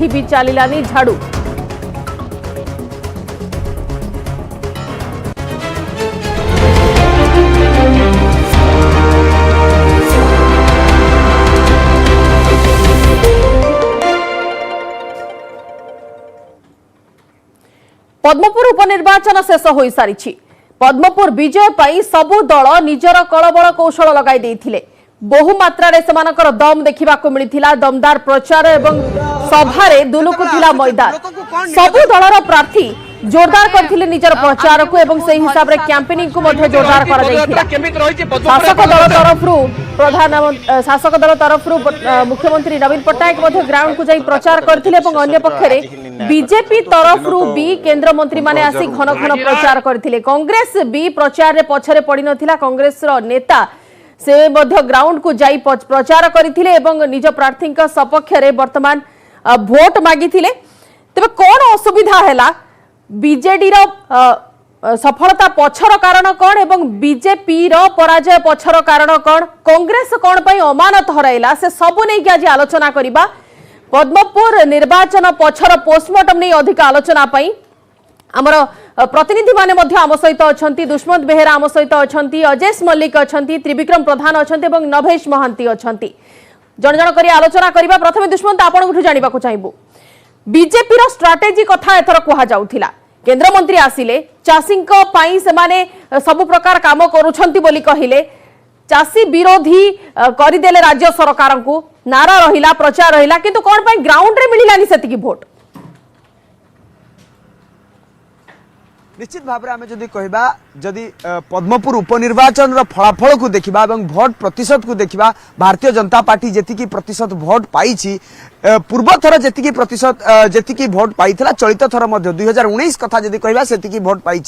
भी चलिलानी झाड़ू। पद्मपुर उपनिर्वाचन शेष हो सारी। पद्मपुर विजय पाई सबु दल निजर कलबल कौशल लगाई देथिले। बहु मात्रा से दम देखा मिलता। दमदार प्रचार एवं सभारे दुलुकुथिला मैदान। सबु दलर प्रार्थी जोरदार करथिले निजर प्रचार को एवं से हिसाब रे कैंपेनिंग को मध्ये जोरदार करा दैथिला। शासक दल तरफ मुख्यमंत्री नवीन पट्टनायक मध्ये ग्राउंड को जाई प्रचार करथिले एवं अन्य पक्षरे बीजेपी तरफ भी केंद्र मंत्री माने आसी घन घन प्रचार करथिले। कांग्रेस भी प्रचार रे पछरे पड़ी नथिला। कांग्रेस रो नेता से मध्य ग्राउंड को जाई प्रचार करथिले एवं निज प्रार्थी सपक्ष रे वर्तमान भोट मागिथिले। तबे कोन असुविधा हैला? बीजेडी रो सफलता पछर कारण कौन एवं बीजेपी रो पराजय पछर कारण कौन? कांग्रेस कौन पई अमानत हराइला? से सबु नै कि आज आलोचना करिबा। पद्मपुर निर्वाचन पछर पोस्टमार्टम नै अधिक आलोचना पई हमर प्रतिनिधि माने मध्य आम सहित अछंती। दुष्मंत बेहेरा आम सहित अछंती, अजेश मल्लिक अछंती, त्रिविक्रम प्रधान अछंती एवं नभेश महांती अछंती। जण जण करी आलोचना करिबा। प्रथमे दुष्मंत आपनठु जानिबा को चाहबो, बीजेपी रो स्ट्रैटेजी कथा एथर कुहा जाउथिला। केंद्र मंत्री आसिले चाषींको पाई से माने सब प्रकार काम करूछंती बोली कहिले। चाषी विरोधी करिदेले राज्य सरकार को नारा रहिला, प्रचार रहिला, किंतु कोन पई ग्राउंड रे मिलिलानी सेतिकी भोट? निश्चित भाव में आम जदि कहबा, जदि पद्मपुर उपनिर्वाचन फलाफल को देखा और भोट प्रतिशत को देखा, भारतीय जनता पार्टी जी प्रतिशत भोट पाई पूर्व थर जी प्रतिशत जी भोट पाई चलित थर 2019 कथा जदि कहबा सेतिकी भोट पाई।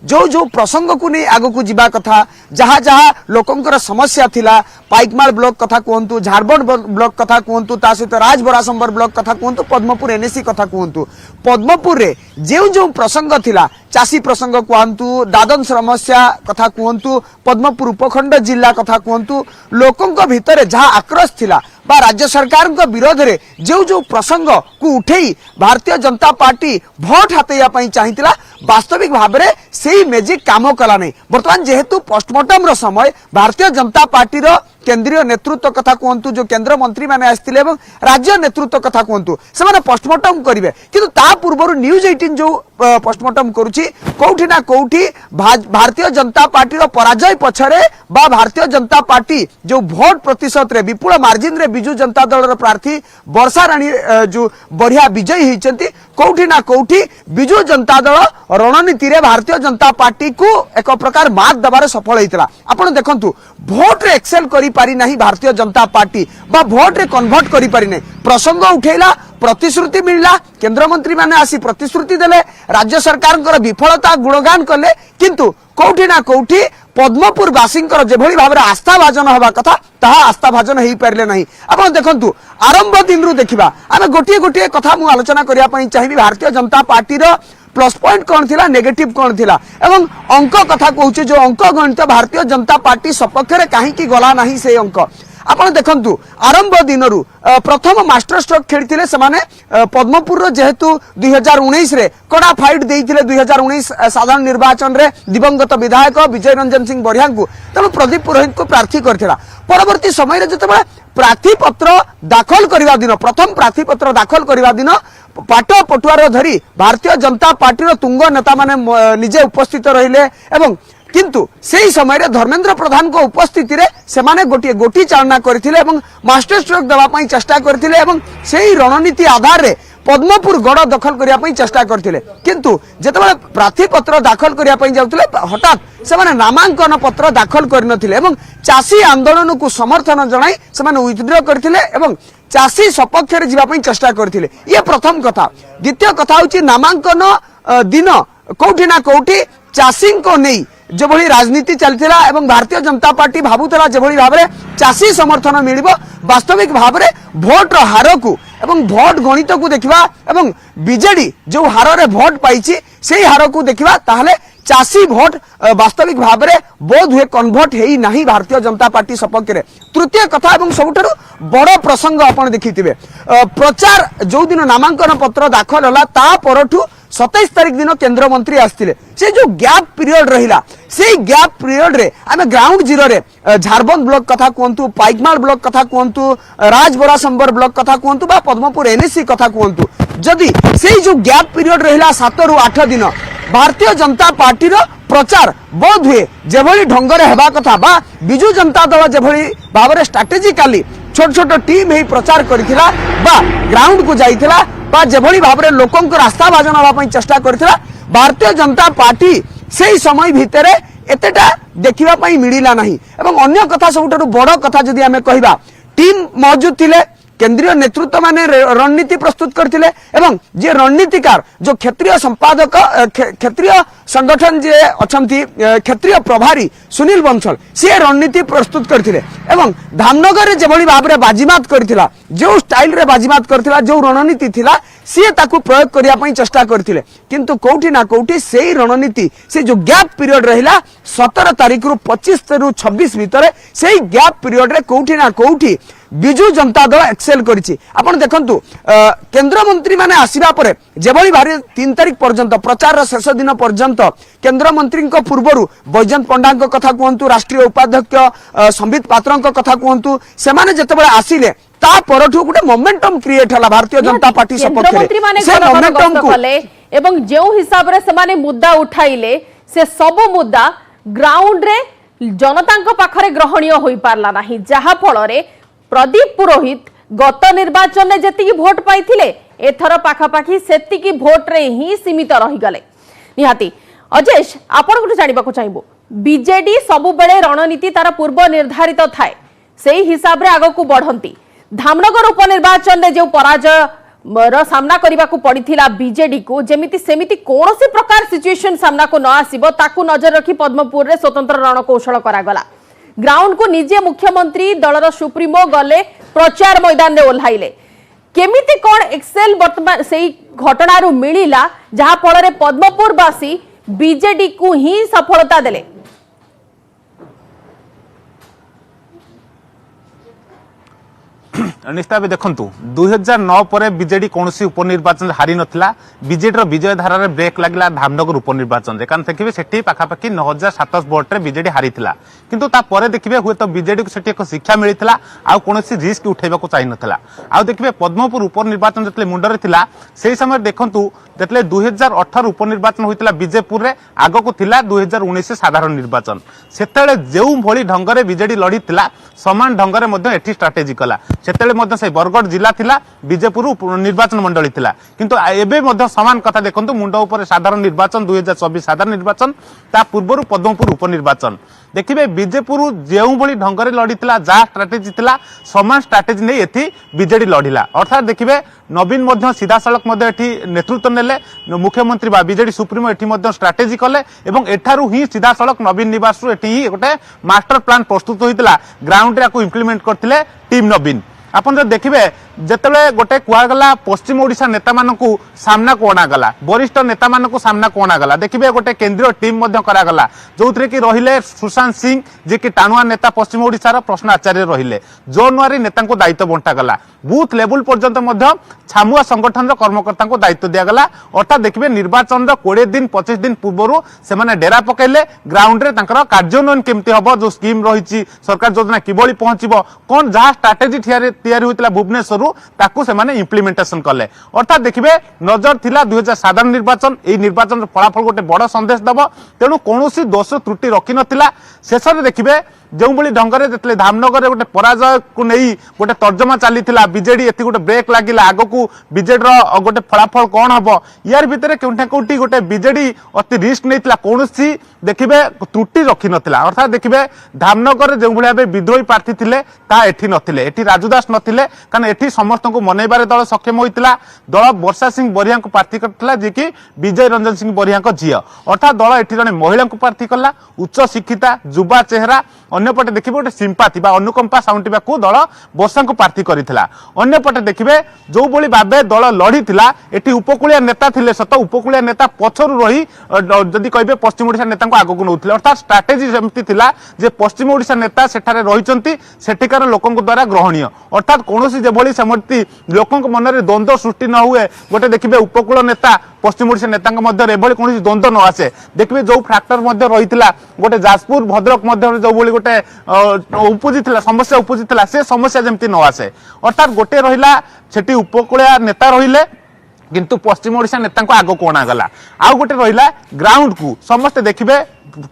जो जो प्रसंग को नहीं आग को जीवा कथा, जहाँ जहाँ लोकंकर समस्या थिला, पाइकमाल ब्लॉक कथा कहतु, झारबंड ब्लॉक कथा कहतु, ता सहित राजबरासंबर ब्लॉक कथा कहतु, पद्मपुर एनएसी कथा कहतु, पद्मपुर रे जो जो प्रसंग थिला, चाषी प्रसंग कहतु, दादन समस्या कथा कहतु, पद्मपुर उपखंड जिला कथा कहतु, लोकंक भितर जहाँ आक्रोश थिला बा राज्य सरकार विरोध रे जो जो प्रसंग को उठेई भारतीय जनता पार्टी भोट हाथेया चाहिथिला, वास्तविक भाव में से मैजिक काम कला नहीं। बर्तमान जेहेतु पोस्टमार्टम रो समय भारतीय जनता पार्टी रो केंद्रीय नेतृत्व कथा कहतु, जो केंद्र मंत्री माने आस्थिले एवं राज्य नेतृत्व कथा कहतु, से माने पोस्टमार्टम करिवे, किंतु ता पूर्व न्यूज 18 जो पोस्टमार्टम करूची कोठी ना कोठी भारतीय जनता पार्टी रो पराजय पछरे बा भारतीय जनता पार्टी जो भोट प्रतिशत रे विपुल मार्जिन रे बिजू जनता दल रो प्रार्थी वर्षा राणी जो बढ़िया विजयी होइचंती, कोठी ना कोठी बिजू जनता दल रणनीति रे भारतीय जनता पार्टी को एक प्रकार मात दबारे सफल होइतला। आपण देखंतु भोट रे एक्सेल करी पारी नहीं भारतीय जनता पार्टी बा भोट रे कन्वर्ट करी पारी नहीं। प्रसंग उठेला, प्रतिश्रुति मिलला, केंद्र मंत्री माने आसी प्रतिश्रुति देले, राज्य सरकार विफलता गुणगान कले, किंतु कोठी ना कोठी पद्मपुर वासींकर जेभली भाव में आस्था भाजन हवा कथा ताहा आस्था भाजन हो पारे नहीं। आप देखंतु आरंभ दिन रु देखिबा, आमे गोटिए गोटिए कथा मु आलोचना करिया पई चाहिबी। भारतीय जनता पार्टी रो प्लस पॉइंट कौन थिला, नेगेटिव कौन थिला एवं अंक कथा कहूचे, जो अंक गणित भारतीय जनता पार्टी सपक्ष रे काहे की गला नहीं से अंक। आपण देखंतु आरंभ दिनरु प्रथम मास्टर स्ट्रोक खेलथिले सेमाने पद्मपुर रो, जेहेतु 2019 रे कड़ा फाइट देइथिले 2019 साधारण निर्वाचन रे दिवंगत विधायक विजय रंजन सिंह बढ़िया को, तेणु प्रदीप पुरोहित को प्रार्थी करथिला। परवर्ती समय रे जतबे प्रार्थी पत्र दाखल करबा दिन, प्रथम प्रार्थी पत्र दाखल करबा दिन पाट पटुआर धरी भारतीय जनता पार्टी रो तुंग नेता माने निजे उपस्थित रहिले एवं किंतु सेही समय रे धर्मेंद्र प्रधान को उपस्थिति रे सेमाने गोटी गोटी चालना करथिले एवं मास्टर स्ट्रोक देबा पई चेष्टा करथिले एवं सेही रणनीति आधार रे पद्मपुर गड़ दखल करिया पई चेष्टा करथिले। किंतु जेतेबेले प्रार्थी पत्र दाखल करिया पई जाउथिले हठात सेमाने नामांकन पत्र दाखल करनथिले एवं चाषी आंदोलन को समर्थन जणाई सेमाने विथड्र करथिले एवं चाषी सपक्ष रे जीवा पई चेष्टा करथिले। ये प्रथम कथा। द्वितीय कथा होची नामांकन दिन कोठी ना कोठी चाषी को नहीं जो भली राजनीति चलथिला एवं भारतीय जनता पार्टी भाबुतला जे भली भाबरे चाषी समर्थन मिलिबो, वास्तविक भाबरे भोट हार को एवं भोट गणित को देखिबा एवं बीजेडी जो हार रे भोट पाइछि सेही हार को देखिबा, ताहले चासी भोट वास्तविक भाव में बोध हुए कन्वर्ट है नहीं भारतीय जनता पार्टी सपक्ष में। तृतीय कथा एवं सबुठारु बड़ प्रसंग आपण देखिथिबे प्रचार जो दिन नामांकन पत्र दाखल होला ता परठु 27 तारिख दिन केंद्र मंत्री आसथिले से जो गैप पीरियड रहिला से गैप पीरियड रे आमे ग्राउंड जीरो रे झारबंद ब्लॉक कथा कहंतु पाइकमाल ब्लॉक कथा कहंतु राजबरा संबर ब्लॉक कथा कहंतु बा पद्मपुर एनएससी कथा कहंतु जदि से जो गैप पीरियड रहिला 7 रु 8 दिन भारतीय जनता पार्टी रो प्रचार बोध हुए जेभली ढंगरे हेबा कथा बा बिजू जनता दल जेभली भाबरे स्ट्रेटेजिकली छोट छोट टीम ही प्रचार करथिला बा ग्राउंड को जाइथिला बा जेभली भाबरे लोकन को रास्ता भाजन हवा पई चेष्टा करथिला भारतीय जनता पार्टी सेही समय भितरे एतेटा देखिबा पई मिलिला नाही। एवं अन्य कथा सबुठारु बड़ कथा जदि आमे कहिबा टीम मौजूद थिले केंद्रीय नेतृत्व माने रणनीति प्रस्तुत करथिले एवं जे रणनीतिकार जो क्षेत्रीय संपादक क्षेत्रीय संगठन जे अछंती क्षेत्रीय प्रभारी सुनील बंसल से रणनीति प्रस्तुत करथिले एवं धामनगर रे जेभली भाबरे बाजीमात करथिला जो स्टाइल रे बाजीमात करथिला जो रणनीति थिला से ताकू प्रयोग करिया पई चेष्टा करथिले किंतु कोठी ना कोठी सेही रणनीति से जो गैप पीरियड रहिला 17 तारिख रु 25 रु 26 भितरे सेही गैप पीरियड रे कोठी ना कोठी बिजू जनता दल एक्सेल करिछि। आपण देखंतु केंद्र मंत्री माने आसीबा परे जेभली भारी 3 तारिख पर्यंत प्रचार रा शेष दिन पर्यंत केंद्र मंत्री को पूर्वरु बैजयंत पंडा को कथा कहंतु राष्ट्रीय उपाध्यक्ष संबित पात्र को कथा कहंतु से माने जतबेले आसीले ता परठु गुटे मोमेंटम क्रिएट हला भारतीय जनता पार्टी सपक्ष रे से मोमेंटम को एवं जो हिसाब रे से माने मुद्दा उठाइले से सब मुद्दा ग्राउंड रे जनता पाखरे ग्रहणीय होई पारला नाही जहा फल रे प्रदीप पुरोहित गत निर्वाचन में जेतिकी भोट पाइथिले एथर पाखापाखी सेतिकी भोट रे ही सीमित रही गले। निहाती अजेश आपण को जानिबा को चाहबो बीजेडी सबु बेले रणनीति तार पूर्व निर्धारित थाए सेही हिसाब रे आगो को बढ़ंती धामनगर उपनिर्वाचन में जो पराजय रो सामना करबा को पड़िथिला बीजेडी को जेमिति सेमिति कोनोसी प्रकार सिचुएशन सामना को न आसीबो ताकू नजर रखी पद्मपुर रे स्वतंत्र रणकौशल करागला ग्राउंड को निजे मुख्यमंत्री दलर सुप्रीमो गले प्रचार मैदान में ओह्लाइले केमिति कोन एक्सेल वर्तमान से घटनारू मिलिला जहा फल रे पद्मपुरवासी बीजेडी को ही सफलता देले। निश्चित भाव देखु 2009 पर बीजेडी कौन उपनिर्वाचन हारी नथिला बीजेडी विजय धारा ब्रेक लगला धामनगर उपनिर्वाचन कारण देखिए सेठी पाखापाखि 9700 भोट बीजेडी हारी किंतु तापर देखिए हुए तो बीजेडी को सेठी एक शिक्षा मिलता आ कौन रिस्क उठेबा चाहिए नथिला आ देखिए पद्मपुर उपनिर्वाचन जितने मुंडरे थिला से समय देखंतु जितने 2018 उपनिर्वाचन होता बीजेपुर रे आग को थिला 2019 साधारण निर्वाचन सेतेले जेउ भली ढंगरे बीजेडी लड़ी थिला समान ढंगरे मध्य एठी स्ट्रेटेजी कला सेतेले मध्य से बरगढ़ जिला थिला बीजेपुर निर्वाचन मंडली थिला किंतु एबे मध्य समान कथा देखंतु मुंड ऊपर साधारण निर्वाचन 2024 साधारण निर्वाचन ता पूर्व पद्मपुर उपनिर्वाचन देखिए बीजेपुर जेउ भली ढंगरे लड़ी थिला जा स्ट्रेटेजी थिला समान स्ट्रेटेजी नै एथि बीजेडी लड़िला अर्थात देखिए नवीन मध्य सीधा सड़क मध्य एठी नेतृत्व नेले मुख्यमंत्री बा बीजेडी सुप्रीमो एठी मध्य स्ट्रेटेजी कले एवं एठारु ही सीधा सड़क नवीन निवास रु एठी ही गोटे मास्टर प्लान प्रस्तुत होइतिला ग्राउंड रे को इंप्लीमेंट करथिले टीम नवीन आपन जो देखिए जिते गोटे कहगला पश्चिम ओडिशा नेता मानकु सामना को अणागला वरिष्ठ नेता मानकु सामना को अणागला देखिए गोटे केंद्रीय टीम करागला जो थे कि रहिले सुशांत सिंह जी की टाणुआ नेता पश्चिम ओडिशार प्रश्न आचार्य रहिले जोनवारी नेता को दायित्व बंटागला बूथ लेवल पर्यंत छामुआ संगठन कर्मकर्ता को दायित्व दिगला अर्थात देखिए निर्वाचन 20 दिन 25 दिन पूर्व से डेरा पकड़े ग्राउंड रे कार्यान्वयन केमती हम जो स्कीम रही सरकार योजना किभली पहुंचब कौन जहाँ स्ट्राटेजी तैयारी होता भुवनेश्वर ताकू से माने इम्प्लीमेंटेशन कले अर्थात देखिए नजर थिला 2000 साधारण निर्वाचन ए निर्वाचन फलाफल गोटे बड़ संदेश दब तेणु कौन दोष त्रुटि रखी नथिला शेष में देखिए जो भली ढंगरे जितने धामनगर गोटे पराजय को नहीं गोटे तर्जमा चली बीजेडी एति गोटे ब्रेक लगिला आग को बीजेडी गोटे फलाफल कौन हम यार भितर कोठा कोठी गोटे बीजेडी अति रिस्क नहीं कौन देखिए त्रुटि रखी नथिला अर्थात देखिए धामनगर जो भाई विद्रोही प्रार्थी थे एठी नथिले एठी राजुदास नथिले कारण एठी समस्त को मनैबार दल सक्षम होइतिला दल वर्षा सिंह बरिया को प्रार्थी करथिला जे कि विजय रंजन सिंह बरिया को झियो अर्थात दल एठी जने महिला को प्रार्थी कला उच्च शिक्षिता युवा चेहरा अन्यपटे देखिए गोटे सिंपाथी बा अनुकंपा साउंटिबा को दल वर्षा को प्रार्थी करथिला अन्यपटे देखिए जो भली भाबे दल लड़ीथिला एठी उपकूलिया नेता थिले सत उपकूलिया नेता पछरु रही जदि कहबे पश्चिम ओडिशा नेता को आगु नउथिले अर्थात स्ट्रैटेजी सेमती थिला जे पश्चिम ओडिशा नेता सेठारे रहिचंती सेठिकार लोकंक द्वारा ग्रहणीय अर्थात कोनोसी जे भली सेमती लोकंक मनरे द्वंद्व सृष्टि न हुए गोटे देखिए उपकूल नेता पश्चिम ओडिशा नेता मध्य एभली कौन द्वंद्व न आसे देखिए जो फैक्टर मध्य रही गोटे जाजपुर भद्रक मध्य जो भली गोटे उपजी समस्या उपजी से समस्या जमती न आसे अर्थात गोटे रहिला सेठी उपकूलिया नेता रहिले किंतु पश्चिम ओडिशा नेता को आग कोणा गला आउ गोटे रहिला ग्राउंड को समस्ते देखिए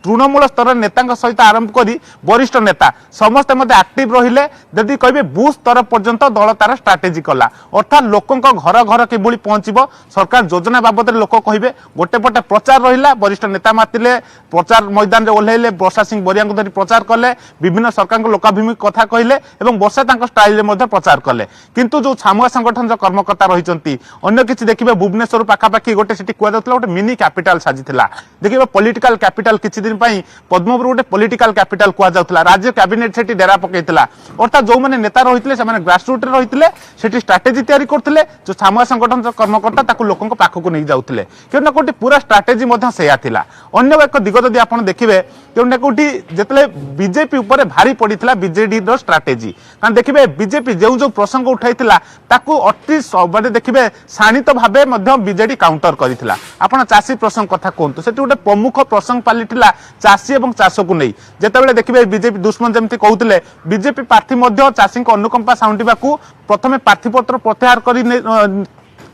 तृणमूल स्तर नेता सहित आरंभ करी वरिष्ठ नेता समस्ते एक्टिव रहिले जदि कहबे बूथ स्तर पर्यंत दल तार स्ट्राटेजी कला अर्थात लोकंक घर घर किभली पहुंचबो सरकार योजना बाबद लोक कहिबे गोटे पटे प्रचार रहिला वरिष्ठ नेता मातिले प्रचार मैदान रे ओल्हेले वर्षा सिंह बोरिया को धरी प्रचार कले विभिन्न सरकार को लोकाभिमुखी कथा कहले एवं वर्षा तांको स्टाइल रे मध्ये प्रचार कले किंतु जो छामुआ संगठन जो कर्मकर्ता रहिचंती अन्य किछि देखिबे भुवनेश्वर पाखापाखि गोटे सिटी कुआ जातला गोटे मिनी कैपिटल साजिथिला देखिबे पॉलिटिकल कैपिटल किछि दिन पई पद्मपुर गोटे पॉलिटिकल कैपिटल कुआ जाउतला राज्य कैबिनेट सेठी डेरा पकेइतला अर्थात जो माने नेता रहितले से माने ग्रासरूट रे रहितले सेठी स्ट्रेटजी तयारी करथिले जो छामुआ संगठन जो कर्मकर्ता ताकू लोकंक पाखकु नै जाउतले केना कोटी पूरा स्ट्रेटजी मध्ये सेया थिला अन्य एक दिग जदि आपण देखिबे केना कोटी जेतले बीजेपी ऊपर भारी पडितला बीजेडी रो स्ट्रेटजी कारण देखिबे बीजेपी जो प्रसंग उठाइतला ताकू अति माने देखिबे शाणित भाबे मध्ये बीजेडी काउंटर करितला आपण चासी प्रसंग कथा कोंतु सेठी गोटे प्रमुख प्रसंग पालितला चासी एवं चाष को नहीं जेतेबेले देखिबे बीजेपी दुश्मन जमती कहउतले बीजेपी प्रार्थी मध्ये चासी को अनुकंपा साउंटिबा को प्रथमे प्रार्थी पत्र प्रत्याहार करी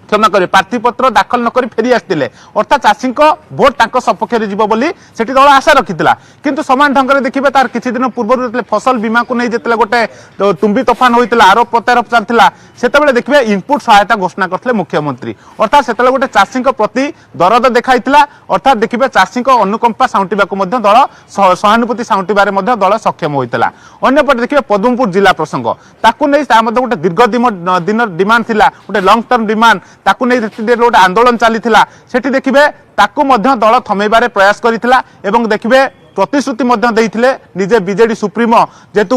क्षमा करे प्रार्थी पत्र दाखल न करी फेरी आसतिले अर्थात चासी भोट तांको सपक्ष रे जीवो बोली सेठी दल आशा रखितिला किंतु समान ढंग रे देखिबे तार किछि दिन पूर्व फसल बीमा को नहीं जेतले गोटे तुम्बी तोफान होइतिला आरोप प्रत्यारोप चलतिला सेतेबेले देखिबे इनपुट सहायता घोषणा करथिले मुख्यमंत्री अर्थात सेतेबेले गोटे चासी प्रति दरद देखाइतिला अर्थात देखिबे चासी अनुकंपा साउंटिबा को मध्ये दल सहानुभूति साउंटिबारे मध्ये दल सक्षम होइतिला अन्य पटे देखिबे पद्मपुर जिला प्रसंग ताकू नै ता मध्ये गोटे दीर्घ दिन डिमांड थिला गोटे लॉन्ग टर्म डिमांड ताकू नै गोटे आंदोलन चलीथिला सेठी देखिबे ताकू मध्ये दल थमेबारे प्रयास करिथिला एवं देखिबे प्रतिश्रुति निजे बीजेडी सुप्रीमो जेतु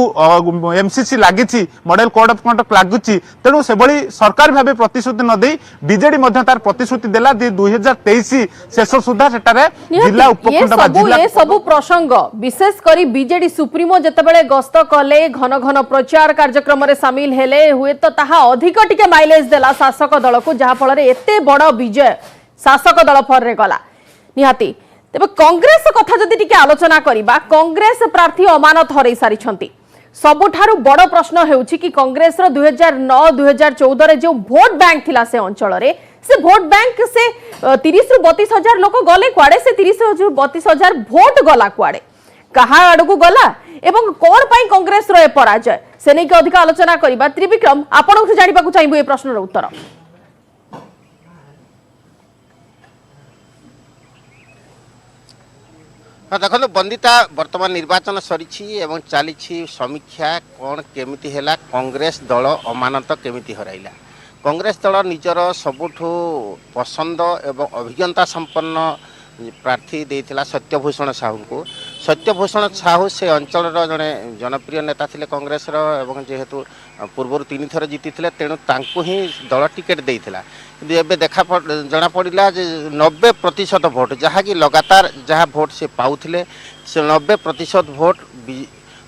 एमसीसी लागिछि मॉडल कोड ऑफ कंडक्ट लागुछि तेणु से बड़ी सरकार भाबे प्रतिश्रुति न देई बीजेडी मध्ये तार प्रतिश्रुति देला 2023 शेष सुधा सेटारे जिला उपखंड बा जिला ये सब प्रसंग विशेष करी बीजेडी सुप्रीमो जतबेले गस्त कले घन घन प्रचार कार्यक्रम रे शामिल हेले हुए तो ताहा अधिक टिके माइलेज देला शासक दल को जहा फल रे एते बड़ विजय शासक दल फर रे गला निहाती तेबे कांग्रेस कथा जदि टिके आलोचना करिबा कांग्रेस प्रार्थी अमानत हरै सारिछंती सबुठारु बड़ प्रश्न हेउछि कि कांग्रेस रो 2009-2014 रे जो वोट बैंक थिला से अंचल रे से वोट बैंक से 30 रु 32 हजार लोक गले कुआडे से 30 रु 32 हजार वोट गला कुआडे कहा आडकू गला एवं कोन पई कांग्रेस रो ए पराजय से नै के अधिक आलोचना करिबा त्रिविक्रम आपनकु जानिबा को चाहिबो ए प्रश्न रो उत्तर हाँ देखो बंदिता वर्तमान निर्वाचन सरी चली समीक्षा कौन केमिति हैला कांग्रेस दल अमानत केमिति हराइला कांग्रेस दल निजर सबुठु पसंद एवं अभिज्ञता संपन्न प्रार्थी देइथिला सत्यभूषण साहू को सत्यभूषण साहू से अंचल जड़े जनप्रिय नेता थिले कांग्रेस एवं जेहेतु पूर्व 3 थर जीति तेणु तांको ही दल टिकेट देइथिला किंतु एबे देखा जना पड़िला जे 90% भोट जहाँ कि लगातार जहाँ भोट से पाउथिले से 90% भोट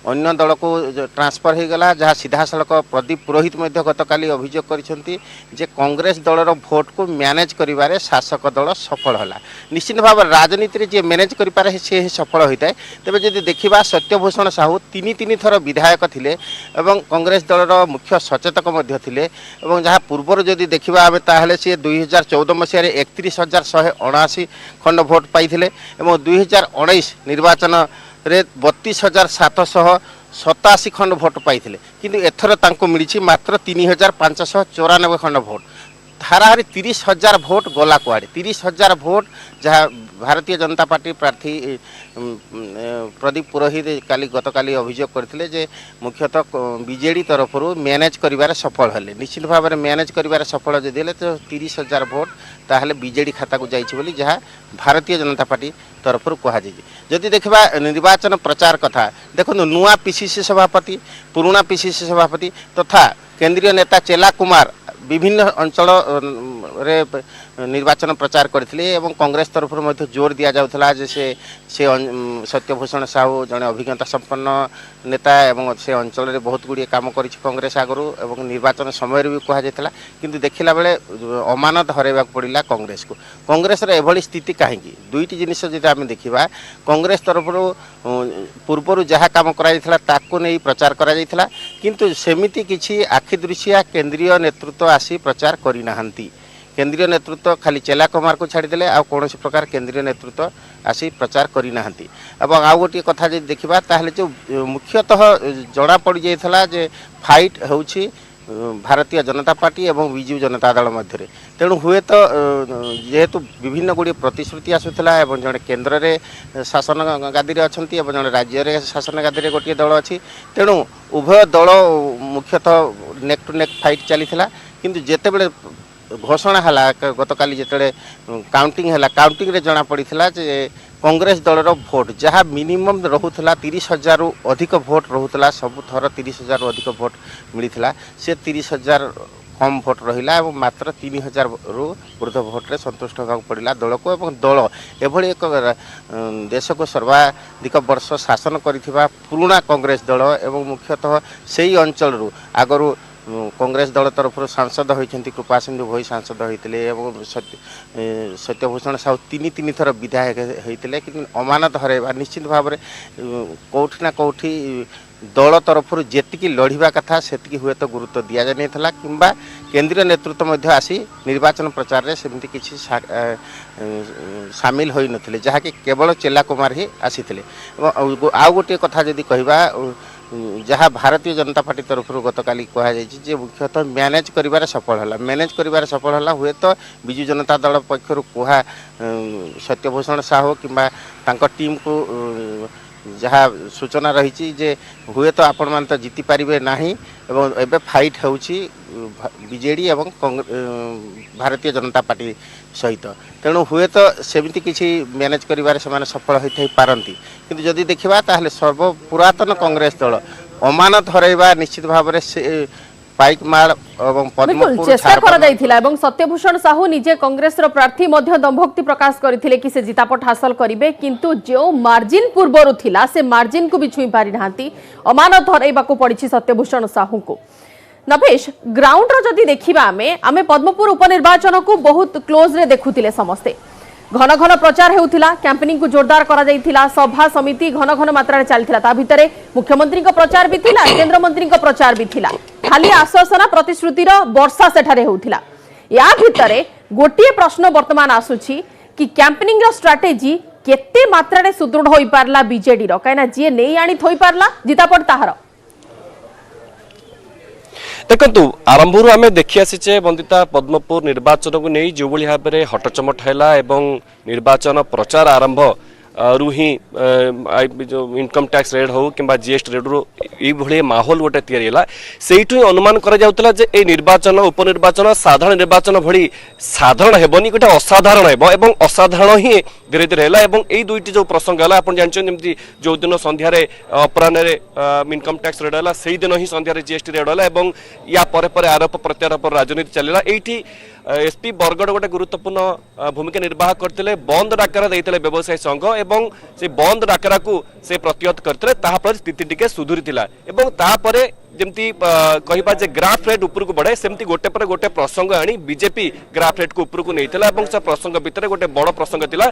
अन्य दल को ट्रांसफर हो गला जहाँ सीधा सड़क प्रदीप पुरोहित गतकाली अभियोग करिसेंती जे कांग्रेस दलर भोट को मैनेज करिबारे शासक दल सफल होला निश्चित भाव राजनीति जे मैनेज करिपारे से सफल होता है तेज जदि देखा सत्यभूषण साहू 3 थर विधायक थिले एवं कांग्रेस दलर मुख्य सचेतक मध्य थिले एवं जहाँ पूर्वर जदि देखा आमे ताहले से 2014 मसीह 31,179 खंड भोट पाइथिले एवं 2019 निर्वाचन रे 32,787 खंड भोट पाइथिले किंतु एथर तांको मिलिछि मात्र 3,594 खंड भोट हाराहारी 30,000 भोट गला कुआड़े 30,000 भोट जहाँ भारतीय जनता पार्टी प्रार्थी प्रदीप पुरोहित गतकाली अभियोग करते जे मुख्यतः बीजेडी तरफ मैनेज कर सफल हेले निश्चित भाव में मैनेज कर सफल जदि हेले तो 30,000 भोट ताहले बीजेडी खाता को जाइए जहाँ भारतीय जनता पार्टी तरफ कहुई जदि देखा निर्वाचन प्रचार कथा देखो नुआ पीसीसी सभापति पुराना पीसीसी सभापति तथा केंद्रीय नेता चेला कुमार विभिन्न अंचल रे निर्वाचन प्रचार करथिले एवं कांग्रेस तरफ जोर दिया जाउथला जे से सत्यभूषण साहू जड़े अभिज्ञता संपन्न नेता एवं से अंचल रे बहुत गुड़िए काम करिछि कांग्रेस आगरू एवं निर्वाचन समय भी कहा जाइतला किंतु देखिला बेले अमानत हरेबा पड़िला कांग्रेस को कांग्रेस रे एभली स्थिति काहेकि दुईटी जिनिस जदि आमे देखिबा कांग्रेस तरफ पूर्व जहाँ काम करा ताकू नहीं प्रचार करा जाइतला किंतु सेमिति किछि आखि दृश्या केंद्रीय नेतृत्व आसी प्रचार करि नाहंती केंद्रीय नेतृत्व खाली चेला कुमार को छाड़देले आ कौन प्रकार केंद्रीय नेतृत्व आसी प्रचार करि नाहंती एवं आउ गोटे कथा जदि देखिबा ताहले जो मुख्यतः जड़ा पड़ी जाइतला जे फाइट होउछि भारतीय जनता पार्टी एवं विजु जनता दल मध्य तेणु हुए तो जेहेतु विभिन्न गुड़ी प्रतिश्रुति आसूला एवं जड़े केन्द्र में शासन गादी में अच्छा जड़े राज्य में शासन गादी में गोटे दल अच्छी तेणु उभय दल मुख्यतः नेक टू नेक फाइट चली किंतु जेते बड़े घोषणा है गतकाली जिते काउंटिंग है काउंटिंग रे जना पड़ा जे कांग्रेस दलर भोट जहाँ मिनिमम रोला 30,000 अधिक भोट रोला सब थर 30,000 अधिक भोट मिलता से 30,000 कम भोट रहा और मात्र 3,000 रु ऊर्ध भोट्रे संतुष्ट होगा पड़ा दल को एवं दल एभली एक देश को सर्वाधिक वर्ष शासन करिथिबा पुराना कांग्रेस दल एवं मुख्यतः से अंचल आगरू कांग्रेस दल तरफ सांसद होती कृपा सिंधु भोई सांसद होते सत्यभूषण साहू तीन थर विधायक होते कि अमानत हरैबा निश्चित भाव में कौटी ना कौटी दल तरफ जी लड़वा कथा से हुए तो गुरुत्व दि जाता कि केंद्रीय नेतृत्व आसी निर्वाचन प्रचार में सेमती किसी सामिल हो नथिले जहाँकि केवल चेला कुमार ही आसी आउ गोटे कथा जदि कहबा जहाँ भारतीय जनता पार्टी तरफ गतकाली कहुई मुख्यतः मैनेज कर सफल है मैनेज कर सफल है हुए तो विजु जनता दल पक्षर कह सत्यभूषण साहू कि टीम को जहाँ सूचना रही जे हुए तो आपण मान तो जीति पारे ना एवं एबे फाइट होउछि बीजेडी एवं भारतीय जनता पार्टी सहित तेणु हुए तो सेमती किसी मैनेज करिबारे से सफल होई पारंती किंतु जदि देखिबा ताहले सर्व पुरातन कांग्रेस दल अमानत हरैबा निश्चित भाव में पाइकमाल एवं बिल्कुल चेष्टा करा जाइथिला एवं सत्यभूषण साहू निजे कांग्रेस रो प्रार्थी मध्य दंभक्ति प्रकाश करथिले कि से जितापट हासिल करिवे किंतु जो मार्जिन पूर्वरु थिला से मार्जिन को भी छुई पारि नांती अमानत हरैबा को पड़िछि सत्यभूषण साहू को नभेश ग्राउंड रो जदि देखिबा आमे पद्मपुर उपनिर्वाचन को बहुत क्लोज रे देखुथिले समस्ते घन घन प्रचार हेउथिला कैंपेनिंग को जोरदार करा जाइथिला सभा समिति घन घन मात्रा रे चलथिला ता भितरे मुख्यमंत्री को प्रचार भी थिला केंद्र मंत्री को प्रचार भी थिला खाली आश्वासन प्रतिश्रुति रो वर्षा सेठारे हेउथिला या भितरे गोटिए प्रश्न वर्तमान आसुछि कि कैंपेनिंग रो स्ट्रेटजी केते मात्रा रे सुदृढ़ होई पारला बीजेडी रो काइना जे नै आनी थोई पारला जितापट ताहार देखु आरंभ आम देखी आसीचे बंदिता पद्मपुर निर्वाचन को नहीं जो भाव में हटचमट है निर्वाचन प्रचार आरंभ रु ही जो इनकम टैक्स रेट हो कि जीएसटी रेट रू ये माहौल गोटे या से अनुमान कर निर्वाचन उपनिर्वाचन साधारण निर्वाचन भली साधारण हेबनी गोटे असाधारण हेब असाधारण ही धीरे धीरे है यही दुईटी जो प्रसंग है आप जानते जो दिन संध्यार अपराह इनकम टैक्स रेट है से दिन ही संध्यार जीएसटी रेट है या पर आरोप प्रत्यारोप राजनीति चलला ये एसपी बरगड़ गोटे गुरुत्वपूर्ण भूमिका निर्वाह करते बंद डाकरा देते व्यवसायी संघ एवं से बंद डाकरा को से प्रतिहत करते स्थिति टिके सुधुरी जमती कहबा जे ग्राफ रेट ऊपर को बढ़े सेमती गोटे पर गोटे प्रसंग आनी बीजेपी ग्राफ रेट को ऊपर को नहीं से प्रसंग भितर गोटे बड़ प्रसंग थिला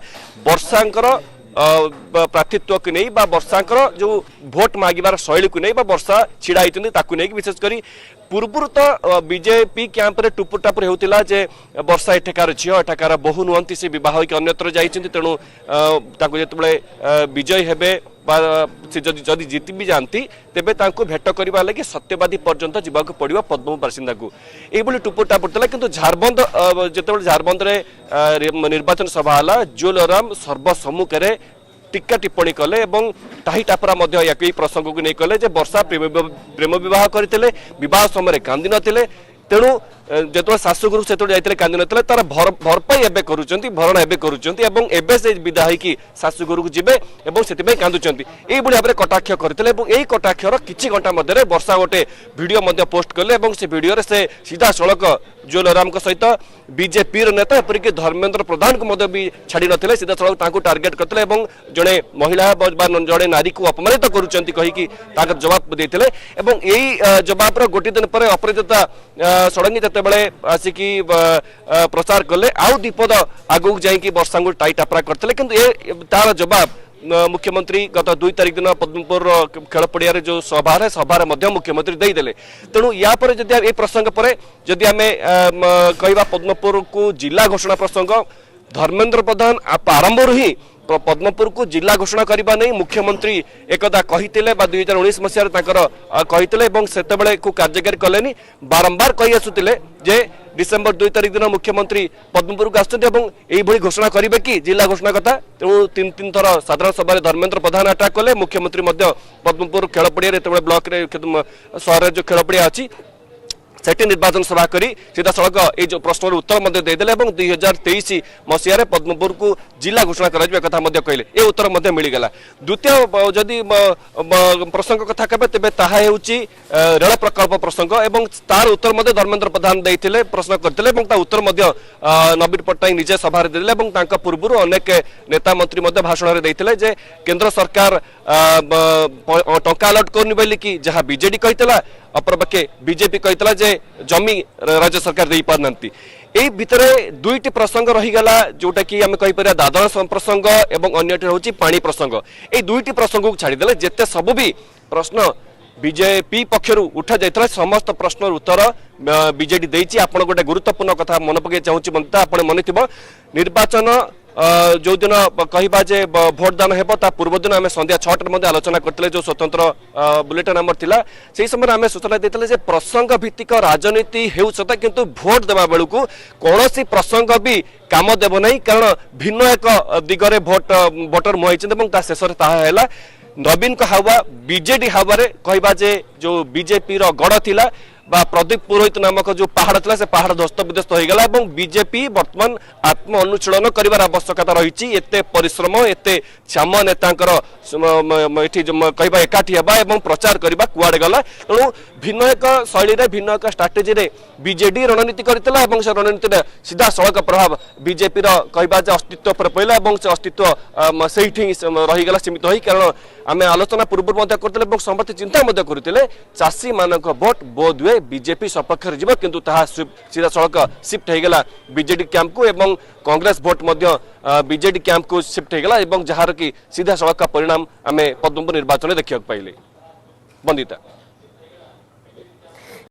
वर्षांकर प्रार्थित्व को नहीं वर्षांकर जो भोट मागिबार शैली को नहीं वर्षा छिड़ा होती विशेषकर पूर्व तो बीजेपी कैंप रे टुपुर टापुर होता जे वर्षा एठाकार झील एठाकार बहु नुहति से बहुत अन्यत्र जाइछन्ति तेणु जो विजय हेबे से जदि जीति भी जाती तेबे तांको भेट करबा लागि सत्यवादी पर्यंत जीवाक पड़िबो पद्मपुर बासिंदा को एबोली टुपुटा पड़तला किंतु झारबंद जेतेबेले झारबंद रे निर्वाचन सभा हला जोलराम सर्वसम्मुख रे टीका टिप्पणी कले एवं टाही टापरा मध्य एक प्रसंग को नहीं कले जे वर्षा प्रेम विवाह करते विवाह समय कांदी नथिले तेणु जो शाशुगुरु से जाते कांदी नथिले तार भरपाई एबे करूचंती भरण एबे करूचंती एवं एबे से विदा होइकी शाशुगुरु को जिबे एवं सेति कांदुचंती एई बुली भाबरे कटाक्ष करथिले एवं एई कटाक्षर किछि घंटा मध्य वर्षा गोटे वीडियो मध्य पोस्ट करले एवं से वीडियो रे से सीधा सड़क जोलराम को सहित बीजेपी नेता एपरिक धर्मेंद्र प्रधान को मध्य भी छाड़ी नथिले सीधा सड़क तांको टार्गेट करथिले एवं जड़े महिला जड़े नारी को अपमानित करूचंती कहिकी ताकर जवाब देथिले एवं एई जवाब रो गोटे दिन पर अपराजिता सड़ंगी बेले आसिकी प्रचार कले आउ दीपद आगु जाइकी वर्षा को टाई टापरा करते किंतु तार जवाब मुख्यमंत्री गत 2 तारिख दिन पद्मपुर खेल पड़िया जो सभा मुख्यमंत्री देदेले तेणु या प्रसंग पर जदि आम कहवा पद्मपुर को जिला घोषणा प्रसंग धर्मेंद्र प्रधान आरंभ ही पद्मपुर को जिला घोषणा करने नहीं मुख्यमंत्री एकदा कही 2019 मसीह कही को कार्यकारी कले बारंबार कही आसुतिले जे डिसेंबर 2 तारिख दिन मुख्यमंत्री पद्मपुर को आसुच्च घोषणा करेंगे कि जिला घोषणा कथा तेणु 3 थर साधारण सभा धर्मेंद्र प्रधान अटैक कले मुख्यमंत्री पद्मपुर खेल पड़िया ब्लॉक सहर जो खेल पड़िया अच्छी सेठी निर्वाचन सभा करी सीधा सड़क ये जो प्रश्न उत्तर मध्य देदेले 2023 मसीह पद्मपुर को जिला घोषणा कथा कहले ये उत्तर मध्य मिलगला द्वितीय जदि प्रसंग कथा कहे तेज ताहा रेल प्रकल्प प्रसंग एवं तार उत्तर मध्य धर्मेंद्र प्रधान देते प्रश्न करते उत्तर मध्य नवीन पट्टनायक निजे सभा देते पूर्व अनेक नेता मंत्री भाषण देते जे केंद्र सरकार टंका अलॉट करनी बोलिकी जहाँ बीजेडी कही अपरपक्षे बीजेपी कही जे जमी राज्य सरकार दे पार नांती एई भितरे दुईटी प्रसंग रहीगला जोटा कि आम कहीपर दादन प्रसंग एवं अन्यटी हूँ पानी प्रसंग ये दुईटी प्रसंग को छाड़देले जेते सब भी प्रश्न बीजेपी पक्षर उठा जाता समस्त प्रश्न उत्तर बीजेडी देछि आपण गोटे गुरुत्वपूर्ण कथा मन पके चाहूँगी बंता आपण मन थी निर्वाचन जो दिन कहवा जे भोटदान हेब ता पूर्व दिन आम संध्या 6 मध्य आलोचना करते जो स्वतंत्र बुलेटिन नंबर थिला से समय आम सूचना देते जे प्रसंग भित्तिक राजनीति होता किंतु भोट देवा बेलू कौन प्रसंग भी काम देव नहीं कारण भिन्न एक दिगरे भोटर मुहाई शेष नवीन का हावा बीजेडी हावे कहवा जे जो बीजेपी गढ़ थिला बा प्रदीप पुरोहित नामक जो पहाड़ था से पहाड़ ध्वस्त विध्वस्त हो गला और बीजेपी वर्तमान आत्म अनुशीलन कर आवश्यकता रही एते परिश्रम एते श्याम नेता कहवा एकाठी हवा प्रचार करवा कुआड़े गला तेणु भिन्न एक शैली भिन्न एक स्ट्राटेजी बीजेडी रणनीति करथिला एवं से रणनीति सीधा सड़क प्रभाव बीजेपी कहवा जे अस्तित्व पर पड़ा से अस्तित्व से रहीगला सीमित हो कारण आम आलोचना पूर्व करते समस्त चिंता करते चाषी मान भोट बोध हुए बीजेपी सपक्ष किंतु सीधा सड़क शिफ्ट होगला बीजेडी कैंप को एवं कांग्रेस भोट बीजेडी कैंप को शिफ्ट होगला जार की सीधा सड़क परिणाम आम पद्मपुर निर्वाचन देखा पाइले बंदिता।